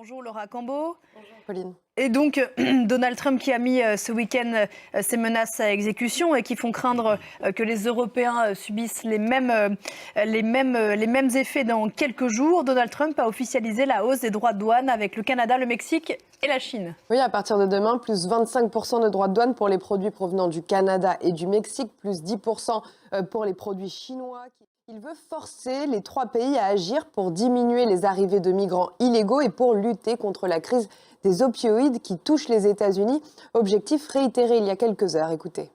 Bonjour Laura Cambo. Bonjour Pauline. Et donc Donald Trump qui a mis ce week-end ses menaces à exécution et qui font craindre que les Européens subissent les mêmes effets dans quelques jours. Donald Trump a officialisé la hausse des droits de douane avec le Canada, le Mexique et la Chine. Oui, à partir de demain, plus 25% de droits de douane pour les produits provenant du Canada et du Mexique, plus 10% pour les produits chinois. Il veut forcer les trois pays à agir pour diminuer les arrivées de migrants illégaux et pour lutter contre la crise des opioïdes qui touche les États-Unis. Objectif réitéré il y a quelques heures. Écoutez.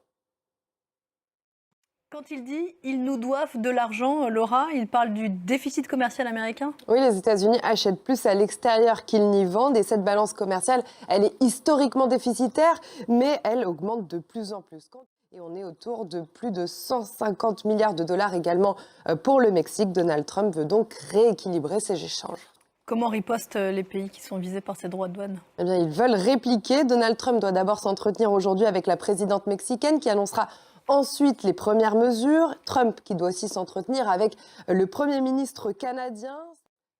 Quand il dit « ils nous doivent de l'argent », Laura, il parle du déficit commercial américain? Oui, les États-Unis achètent plus à l'extérieur qu'ils n'y vendent et cette balance commerciale, elle est historiquement déficitaire, mais elle augmente de plus en plus. Et on est autour de plus de 150 milliards de dollars également pour le Mexique. Donald Trump veut donc rééquilibrer ces échanges. Comment ripostent les pays qui sont visés par ces droits de douane? Eh bien, ils veulent répliquer. Donald Trump doit d'abord s'entretenir aujourd'hui avec la présidente mexicaine qui annoncera ensuite les premières mesures. Trump qui doit aussi s'entretenir avec le Premier ministre canadien.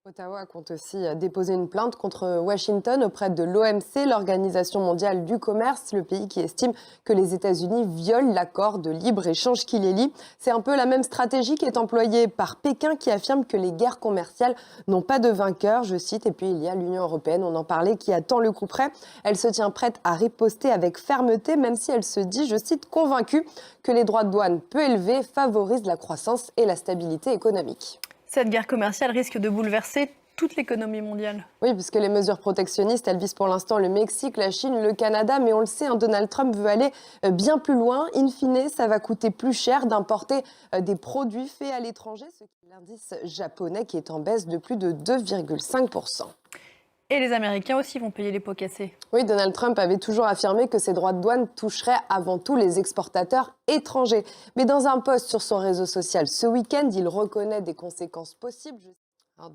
Ottawa compte aussi déposer une plainte contre Washington auprès de l'OMC, l'Organisation mondiale du commerce, le pays qui estime que les États-Unis violent l'accord de libre-échange qui les lie. C'est un peu la même stratégie qui est employée par Pékin qui affirme que les guerres commerciales n'ont pas de vainqueur, je cite. Et puis il y a l'Union européenne, on en parlait, qui attend le coup près. Elle se tient prête à riposter avec fermeté, même si elle se dit, je cite, convaincue que les droits de douane peu élevés favorisent la croissance et la stabilité économique. Cette guerre commerciale risque de bouleverser toute l'économie mondiale. Oui, puisque les mesures protectionnistes, elles visent pour l'instant le Mexique, la Chine, le Canada, mais on le sait, Donald Trump veut aller bien plus loin. In fine, ça va coûter plus cher d'importer des produits faits à l'étranger, ce qui est l'indice japonais qui est en baisse de plus de 2,5%. Et les Américains aussi vont payer les pots cassés. Oui, Donald Trump avait toujours affirmé que ces droits de douane toucheraient avant tout les exportateurs étrangers. Mais dans un post sur son réseau social ce week-end, il reconnaît des conséquences possibles. Alors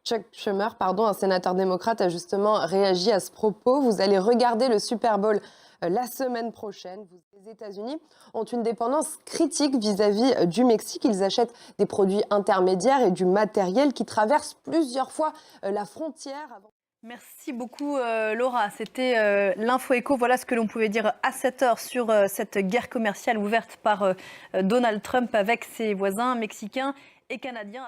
Chuck Schumer, un sénateur démocrate, a justement réagi à ce propos. Vous allez regarder le Super Bowl la semaine prochaine. Les États-Unis ont une dépendance critique vis-à-vis du Mexique. Ils achètent des produits intermédiaires et du matériel qui traverse plusieurs fois la frontière. Merci beaucoup Laura, c'était l'Info Éco. Voilà ce que l'on pouvait dire à cette heure sur cette guerre commerciale ouverte par Donald Trump avec ses voisins mexicains et canadiens.